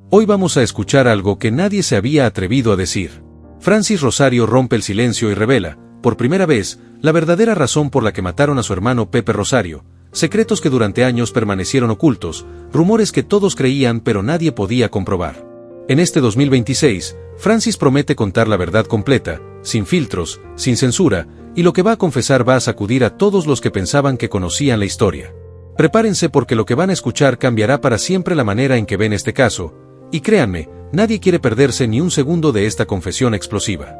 Hoy vamos a escuchar algo que nadie se había atrevido a decir. Francis Rosario rompe el silencio y revela, por primera vez, la verdadera razón por la que mataron a su hermano Pepe Rosario, secretos que durante años permanecieron ocultos, rumores que todos creían pero nadie podía comprobar. En este 2026, Francis promete contar la verdad completa, sin filtros, sin censura, y lo que va a confesar va a sacudir a todos los que pensaban que conocían la historia. Prepárense porque lo que van a escuchar cambiará para siempre la manera en que ven este caso, y créanme, nadie quiere perderse ni un segundo de esta confesión explosiva.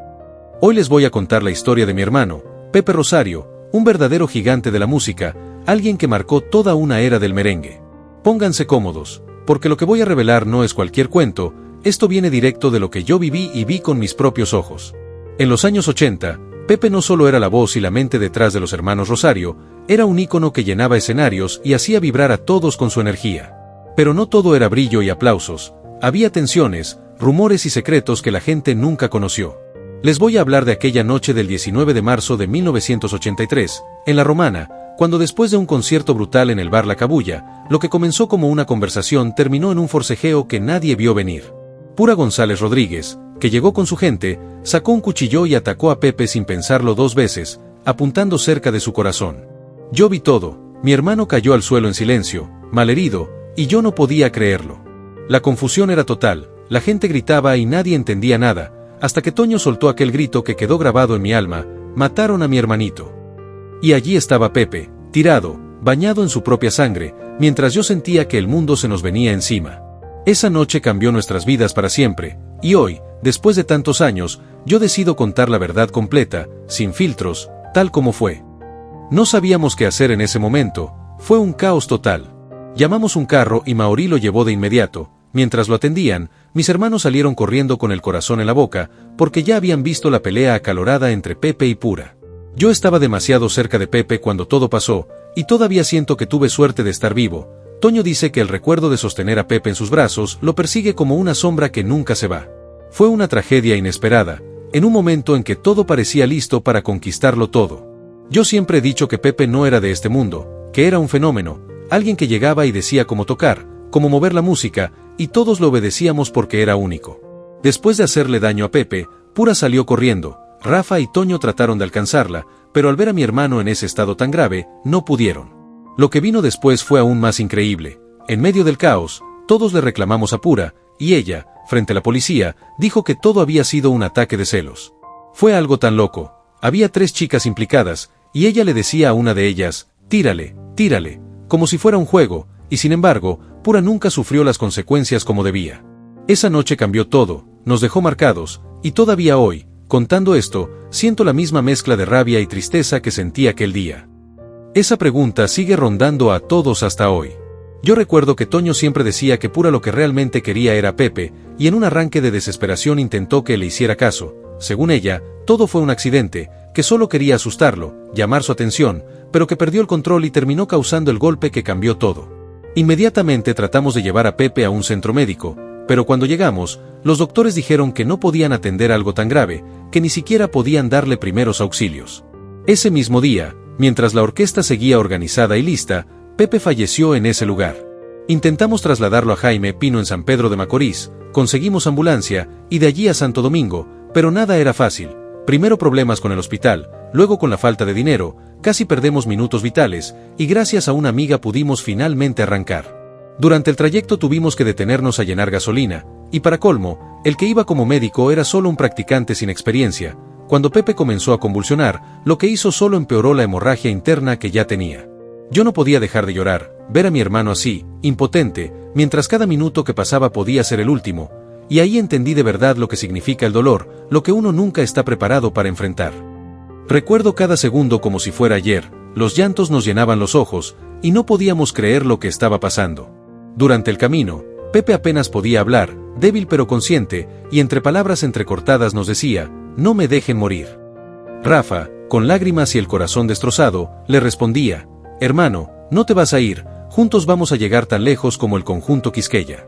Hoy les voy a contar la historia de mi hermano, Pepe Rosario, un verdadero gigante de la música, alguien que marcó toda una era del merengue. Pónganse cómodos, porque lo que voy a revelar no es cualquier cuento, esto viene directo de lo que yo viví y vi con mis propios ojos. En los años 80, Pepe no solo era la voz y la mente detrás de los hermanos Rosario, era un ícono que llenaba escenarios y hacía vibrar a todos con su energía. Pero no todo era brillo y aplausos, había tensiones, rumores y secretos que la gente nunca conoció. Les voy a hablar de aquella noche del 19 de marzo de 1983, en La Romana, cuando después de un concierto brutal en el bar La Cabuya, lo que comenzó como una conversación terminó en un forcejeo que nadie vio venir. Pura González Rodríguez, que llegó con su gente, sacó un cuchillo y atacó a Pepe sin pensarlo 2 veces, apuntando cerca de su corazón. Yo vi todo, mi hermano cayó al suelo en silencio, malherido, y yo no podía creerlo. La confusión era total, la gente gritaba y nadie entendía nada, hasta que Toño soltó aquel grito que quedó grabado en mi alma: mataron a mi hermanito. Y allí estaba Pepe, tirado, bañado en su propia sangre, mientras yo sentía que el mundo se nos venía encima. Esa noche cambió nuestras vidas para siempre, y hoy, después de tantos años, yo decido contar la verdad completa, sin filtros, tal como fue. No sabíamos qué hacer en ese momento, fue un caos total. Llamamos un carro y Mauri lo llevó de inmediato. Mientras lo atendían, mis hermanos salieron corriendo con el corazón en la boca, porque ya habían visto la pelea acalorada entre Pepe y Pura. Yo estaba demasiado cerca de Pepe cuando todo pasó, y todavía siento que tuve suerte de estar vivo. Toño dice que el recuerdo de sostener a Pepe en sus brazos lo persigue como una sombra que nunca se va. Fue una tragedia inesperada, en un momento en que todo parecía listo para conquistarlo todo. Yo siempre he dicho que Pepe no era de este mundo, que era un fenómeno, alguien que llegaba y decía cómo tocar, cómo mover la música, y todos lo obedecíamos porque era único. Después de hacerle daño a Pepe, Pura salió corriendo, Rafa y Toño trataron de alcanzarla, pero al ver a mi hermano en ese estado tan grave, no pudieron. Lo que vino después fue aún más increíble. En medio del caos, todos le reclamamos a Pura, y ella, frente a la policía, dijo que todo había sido un ataque de celos. Fue algo tan loco. Había 3 chicas implicadas, y ella le decía a una de ellas: tírale, tírale, como si fuera un juego, y sin embargo, Pura nunca sufrió las consecuencias como debía. Esa noche cambió todo, nos dejó marcados, y todavía hoy, contando esto, siento la misma mezcla de rabia y tristeza que sentí aquel día. Esa pregunta sigue rondando a todos hasta hoy. Yo recuerdo que Toño siempre decía que Pura lo que realmente quería era Pepe, y en un arranque de desesperación intentó que le hiciera caso. Según ella, todo fue un accidente, que solo quería asustarlo, llamar su atención, pero que perdió el control y terminó causando el golpe que cambió todo. Inmediatamente tratamos de llevar a Pepe a un centro médico, pero cuando llegamos, los doctores dijeron que no podían atender algo tan grave, que ni siquiera podían darle primeros auxilios. Ese mismo día, mientras la orquesta seguía organizada y lista, Pepe falleció en ese lugar. Intentamos trasladarlo a Jaime Pino en San Pedro de Macorís, conseguimos ambulancia, y de allí a Santo Domingo, pero nada era fácil. Primero problemas con el hospital, luego con la falta de dinero, casi perdemos minutos vitales, y gracias a una amiga pudimos finalmente arrancar. Durante el trayecto tuvimos que detenernos a llenar gasolina, y para colmo, el que iba como médico era solo un practicante sin experiencia. Cuando Pepe comenzó a convulsionar, lo que hizo solo empeoró la hemorragia interna que ya tenía. Yo no podía dejar de llorar, ver a mi hermano así, impotente, mientras cada minuto que pasaba podía ser el último, y ahí entendí de verdad lo que significa el dolor, lo que uno nunca está preparado para enfrentar. Recuerdo cada segundo como si fuera ayer, los llantos nos llenaban los ojos, y no podíamos creer lo que estaba pasando. Durante el camino, Pepe apenas podía hablar, débil pero consciente, y entre palabras entrecortadas nos decía: no me dejen morir. Rafa, con lágrimas y el corazón destrozado, le respondía: hermano, no te vas a ir, juntos vamos a llegar tan lejos como el conjunto Quisqueya.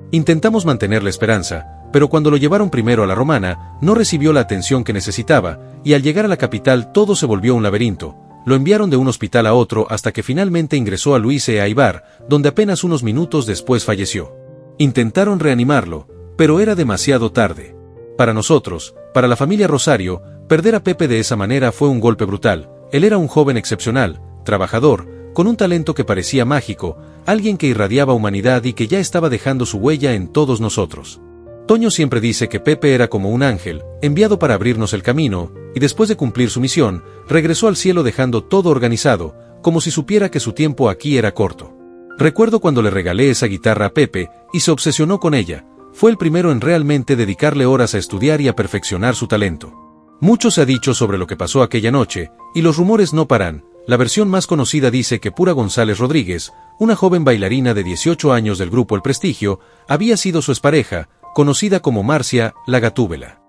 Intentamos mantener la esperanza, pero cuando lo llevaron primero a La Romana, no recibió la atención que necesitaba, y al llegar a la capital todo se volvió un laberinto. Lo enviaron de un hospital a otro hasta que finalmente ingresó a Luis E. Aybar, donde apenas unos minutos después falleció. Intentaron reanimarlo, pero era demasiado tarde. Para nosotros, para la familia Rosario, perder a Pepe de esa manera fue un golpe brutal. Él era un joven excepcional, trabajador, con un talento que parecía mágico, alguien que irradiaba humanidad y que ya estaba dejando su huella en todos nosotros. Toño siempre dice que Pepe era como un ángel, enviado para abrirnos el camino, y después de cumplir su misión, regresó al cielo dejando todo organizado, como si supiera que su tiempo aquí era corto. Recuerdo cuando le regalé esa guitarra a Pepe, y se obsesionó con ella. Fue el primero en realmente dedicarle horas a estudiar y a perfeccionar su talento. Mucho se ha dicho sobre lo que pasó aquella noche, y los rumores no paran. La versión más conocida dice que Pura González Rodríguez, una joven bailarina de 18 años del grupo El Prestigio, había sido su expareja, conocida como Marcia, la Gatúbela.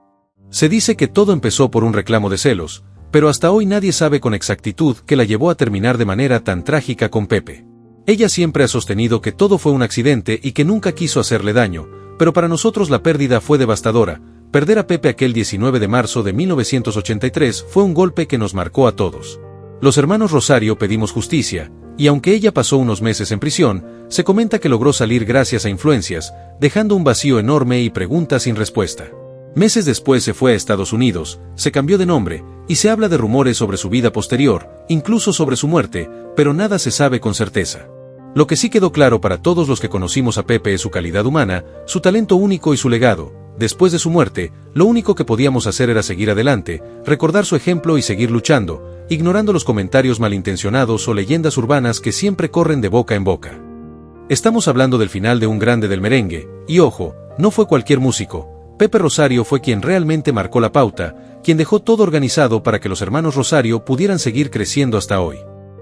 Se dice que todo empezó por un reclamo de celos, pero hasta hoy nadie sabe con exactitud qué la llevó a terminar de manera tan trágica con Pepe. Ella siempre ha sostenido que todo fue un accidente y que nunca quiso hacerle daño, pero para nosotros la pérdida fue devastadora. Perder a Pepe aquel 19 de marzo de 1983 fue un golpe que nos marcó a todos. Los hermanos Rosario pedimos justicia, y aunque ella pasó unos meses en prisión, se comenta que logró salir gracias a influencias, dejando un vacío enorme y preguntas sin respuesta. Meses después se fue a Estados Unidos, se cambió de nombre, y se habla de rumores sobre su vida posterior, incluso sobre su muerte, pero nada se sabe con certeza. Lo que sí quedó claro para todos los que conocimos a Pepe es su calidad humana, su talento único y su legado. Después de su muerte, lo único que podíamos hacer era seguir adelante, recordar su ejemplo y seguir luchando, ignorando los comentarios malintencionados o leyendas urbanas que siempre corren de boca en boca. Estamos hablando del final de un grande del merengue, y ojo, no fue cualquier músico. Pepe Rosario fue quien realmente marcó la pauta, quien dejó todo organizado para que los hermanos Rosario pudieran seguir creciendo hasta hoy.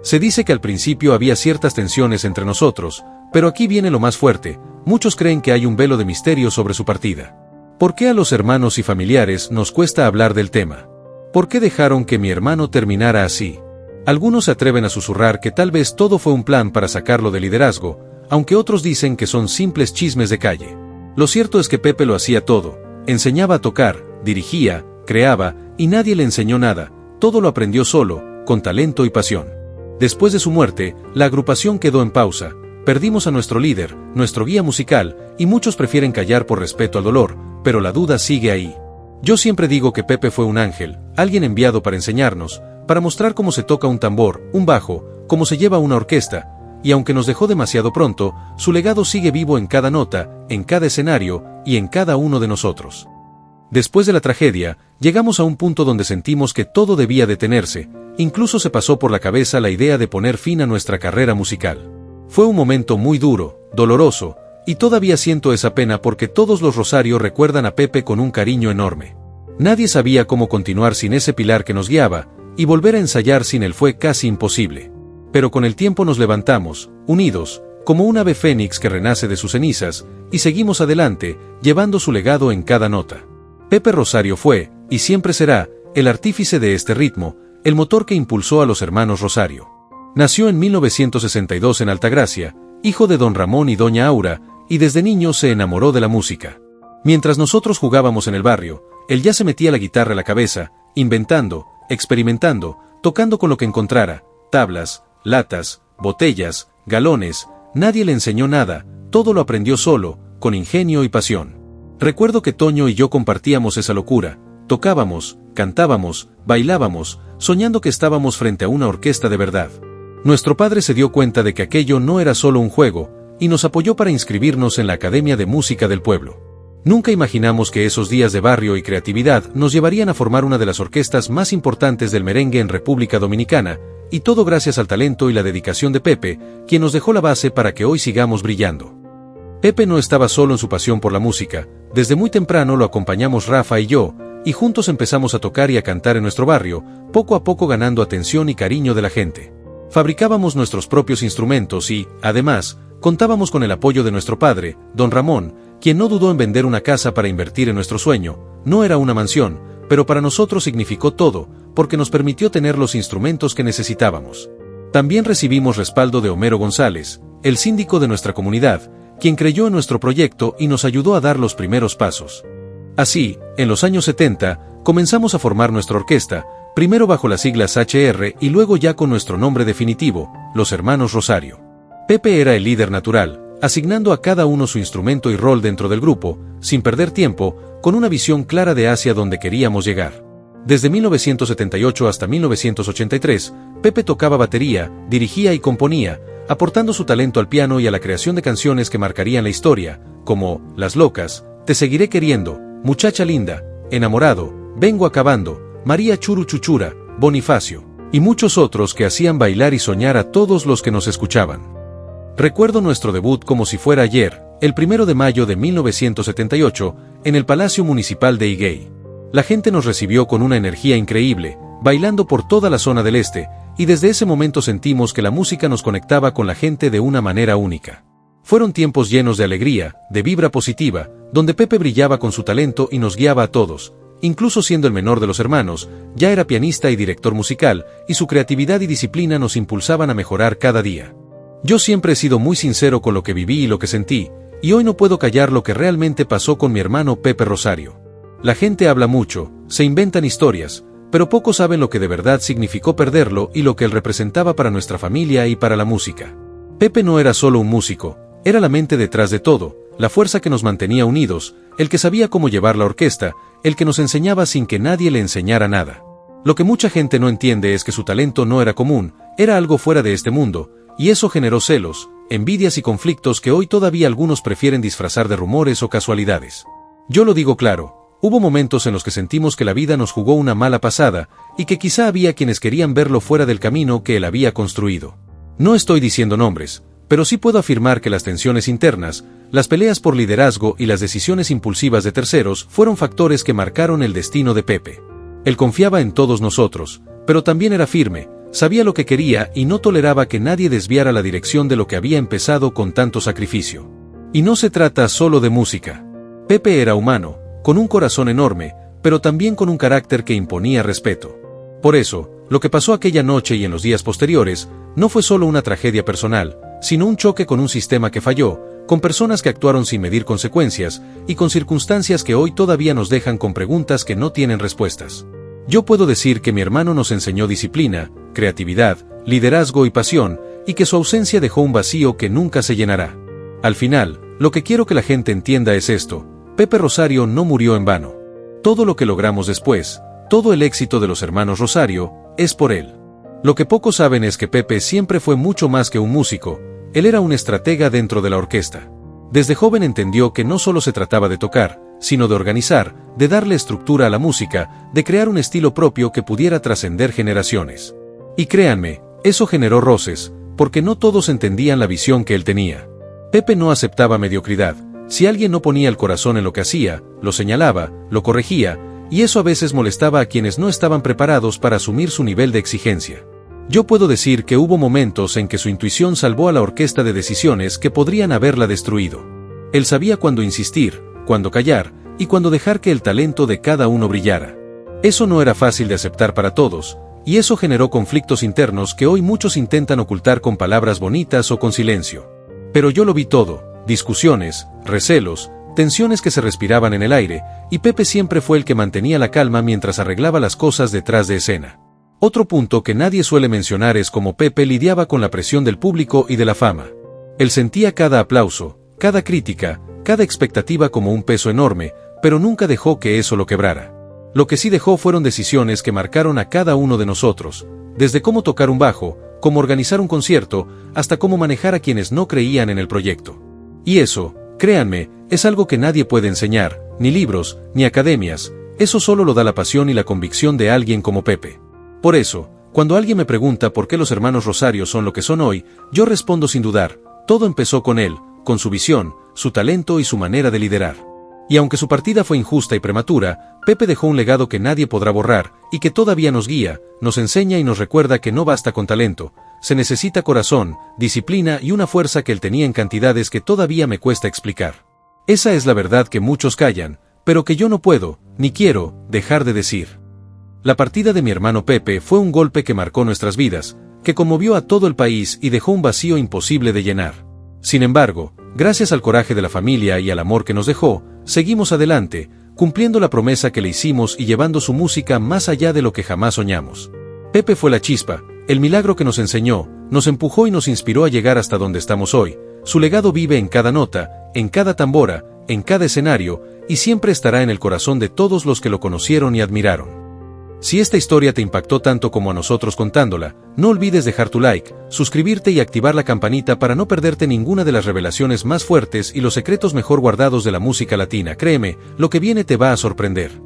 Se dice que al principio había ciertas tensiones entre nosotros, pero aquí viene lo más fuerte. Muchos creen que hay un velo de misterio sobre su partida. ¿Por qué a los hermanos y familiares nos cuesta hablar del tema? ¿Por qué dejaron que mi hermano terminara así? Algunos se atreven a susurrar que tal vez todo fue un plan para sacarlo de liderazgo, aunque otros dicen que son simples chismes de calle. Lo cierto es que Pepe lo hacía todo. Enseñaba a tocar, dirigía, creaba, y nadie le enseñó nada. Todo lo aprendió solo, con talento y pasión. Después de su muerte, la agrupación quedó en pausa. Perdimos a nuestro líder, nuestro guía musical, y muchos prefieren callar por respeto al dolor, pero la duda sigue ahí. Yo siempre digo que Pepe fue un ángel, alguien enviado para enseñarnos, para mostrar cómo se toca un tambor, un bajo, cómo se lleva una orquesta, y aunque nos dejó demasiado pronto, su legado sigue vivo en cada nota, en cada escenario, y en cada uno de nosotros. Después de la tragedia, llegamos a un punto donde sentimos que todo debía detenerse, incluso se pasó por la cabeza la idea de poner fin a nuestra carrera musical. Fue un momento muy duro, doloroso, y todavía siento esa pena porque todos los Rosario recuerdan a Pepe con un cariño enorme. Nadie sabía cómo continuar sin ese pilar que nos guiaba, y volver a ensayar sin él fue casi imposible. Pero con el tiempo nos levantamos, unidos, como un ave fénix que renace de sus cenizas, y seguimos adelante, llevando su legado en cada nota. Pepe Rosario fue, y siempre será, el artífice de este ritmo, el motor que impulsó a los hermanos Rosario. Nació en 1962 en Altagracia, hijo de don Ramón y doña Aura, y desde niño se enamoró de la música. Mientras nosotros jugábamos en el barrio, él ya se metía la guitarra a la cabeza, inventando, experimentando, tocando con lo que encontrara, tablas, latas, botellas, galones. Nadie le enseñó nada, todo lo aprendió solo, con ingenio y pasión. Recuerdo que Toño y yo compartíamos esa locura, tocábamos, cantábamos, bailábamos, soñando que estábamos frente a una orquesta de verdad. Nuestro padre se dio cuenta de que aquello no era solo un juego, y nos apoyó para inscribirnos en la Academia de Música del Pueblo. Nunca imaginamos que esos días de barrio y creatividad nos llevarían a formar una de las orquestas más importantes del merengue en República Dominicana, y todo gracias al talento y la dedicación de Pepe, quien nos dejó la base para que hoy sigamos brillando. Pepe no estaba solo en su pasión por la música, desde muy temprano lo acompañamos Rafa y yo, y juntos empezamos a tocar y a cantar en nuestro barrio, poco a poco ganando atención y cariño de la gente. Fabricábamos nuestros propios instrumentos y, además, contábamos con el apoyo de nuestro padre, don Ramón, quien no dudó en vender una casa para invertir en nuestro sueño. No era una mansión, pero para nosotros significó todo, porque nos permitió tener los instrumentos que necesitábamos. También recibimos respaldo de Homero González, el síndico de nuestra comunidad, quien creyó en nuestro proyecto y nos ayudó a dar los primeros pasos. Así, en los años 70, comenzamos a formar nuestra orquesta, primero bajo las siglas HR y luego ya con nuestro nombre definitivo, los Hermanos Rosario. Pepe era el líder natural, asignando a cada uno su instrumento y rol dentro del grupo, sin perder tiempo, con una visión clara de hacia donde queríamos llegar. Desde 1978 hasta 1983, Pepe tocaba batería, dirigía y componía, aportando su talento al piano y a la creación de canciones que marcarían la historia, como Las Locas, Te Seguiré Queriendo, Muchacha Linda, Enamorado, Vengo Acabando, María Churu Chuchura, Bonifacio, y muchos otros que hacían bailar y soñar a todos los que nos escuchaban. Recuerdo nuestro debut como si fuera ayer, el 1 de mayo de 1978, en el Palacio Municipal de Higuey. La gente nos recibió con una energía increíble, bailando por toda la zona del este, y desde ese momento sentimos que la música nos conectaba con la gente de una manera única. Fueron tiempos llenos de alegría, de vibra positiva, donde Pepe brillaba con su talento y nos guiaba a todos. Incluso siendo el menor de los hermanos, ya era pianista y director musical, y su creatividad y disciplina nos impulsaban a mejorar cada día. Yo siempre he sido muy sincero con lo que viví y lo que sentí, y hoy no puedo callar lo que realmente pasó con mi hermano Pepe Rosario. La gente habla mucho, se inventan historias, pero pocos saben lo que de verdad significó perderlo y lo que él representaba para nuestra familia y para la música. Pepe no era solo un músico, era la mente detrás de todo, la fuerza que nos mantenía unidos, el que sabía cómo llevar la orquesta, el que nos enseñaba sin que nadie le enseñara nada. Lo que mucha gente no entiende es que su talento no era común, era algo fuera de este mundo, y eso generó celos, envidias y conflictos que hoy todavía algunos prefieren disfrazar de rumores o casualidades. Yo lo digo claro. Hubo momentos en los que sentimos que la vida nos jugó una mala pasada, y que quizá había quienes querían verlo fuera del camino que él había construido. No estoy diciendo nombres, pero sí puedo afirmar que las tensiones internas, las peleas por liderazgo y las decisiones impulsivas de terceros fueron factores que marcaron el destino de Pepe. Él confiaba en todos nosotros, pero también era firme, sabía lo que quería y no toleraba que nadie desviara la dirección de lo que había empezado con tanto sacrificio. Y no se trata solo de música. Pepe era humano, con un corazón enorme, pero también con un carácter que imponía respeto. Por eso, lo que pasó aquella noche y en los días posteriores, no fue solo una tragedia personal, sino un choque con un sistema que falló, con personas que actuaron sin medir consecuencias, y con circunstancias que hoy todavía nos dejan con preguntas que no tienen respuestas. Yo puedo decir que mi hermano nos enseñó disciplina, creatividad, liderazgo y pasión, y que su ausencia dejó un vacío que nunca se llenará. Al final, lo que quiero que la gente entienda es esto: Pepe Rosario no murió en vano. Todo lo que logramos después, todo el éxito de los hermanos Rosario, es por él. Lo que pocos saben es que Pepe siempre fue mucho más que un músico, él era un estratega dentro de la orquesta. Desde joven entendió que no solo se trataba de tocar, sino de organizar, de darle estructura a la música, de crear un estilo propio que pudiera trascender generaciones. Y créanme, eso generó roces, porque no todos entendían la visión que él tenía. Pepe no aceptaba mediocridad. Si alguien no ponía el corazón en lo que hacía, lo señalaba, lo corregía, y eso a veces molestaba a quienes no estaban preparados para asumir su nivel de exigencia. Yo puedo decir que hubo momentos en que su intuición salvó a la orquesta de decisiones que podrían haberla destruido. Él sabía cuándo insistir, cuándo callar, y cuándo dejar que el talento de cada uno brillara. Eso no era fácil de aceptar para todos, y eso generó conflictos internos que hoy muchos intentan ocultar con palabras bonitas o con silencio. Pero yo lo vi todo. Discusiones, recelos, tensiones que se respiraban en el aire, y Pepe siempre fue el que mantenía la calma mientras arreglaba las cosas detrás de escena. Otro punto que nadie suele mencionar es cómo Pepe lidiaba con la presión del público y de la fama. Él sentía cada aplauso, cada crítica, cada expectativa como un peso enorme, pero nunca dejó que eso lo quebrara. Lo que sí dejó fueron decisiones que marcaron a cada uno de nosotros, desde cómo tocar un bajo, cómo organizar un concierto, hasta cómo manejar a quienes no creían en el proyecto. Y eso, créanme, es algo que nadie puede enseñar, ni libros, ni academias, eso solo lo da la pasión y la convicción de alguien como Pepe. Por eso, cuando alguien me pregunta por qué los hermanos Rosario son lo que son hoy, yo respondo sin dudar, todo empezó con él, con su visión, su talento y su manera de liderar. Y aunque su partida fue injusta y prematura, Pepe dejó un legado que nadie podrá borrar, y que todavía nos guía, nos enseña y nos recuerda que no basta con talento, se necesita corazón, disciplina y una fuerza que él tenía en cantidades que todavía me cuesta explicar. Esa es la verdad que muchos callan, pero que yo no puedo, ni quiero, dejar de decir. La partida de mi hermano Pepe fue un golpe que marcó nuestras vidas, que conmovió a todo el país y dejó un vacío imposible de llenar. Sin embargo, gracias al coraje de la familia y al amor que nos dejó, seguimos adelante, cumpliendo la promesa que le hicimos y llevando su música más allá de lo que jamás soñamos. Pepe fue la chispa, el milagro que nos enseñó, nos empujó y nos inspiró a llegar hasta donde estamos hoy. Su legado vive en cada nota, en cada tambora, en cada escenario, y siempre estará en el corazón de todos los que lo conocieron y admiraron. Si esta historia te impactó tanto como a nosotros contándola, no olvides dejar tu like, suscribirte y activar la campanita para no perderte ninguna de las revelaciones más fuertes y los secretos mejor guardados de la música latina. Créeme, lo que viene te va a sorprender.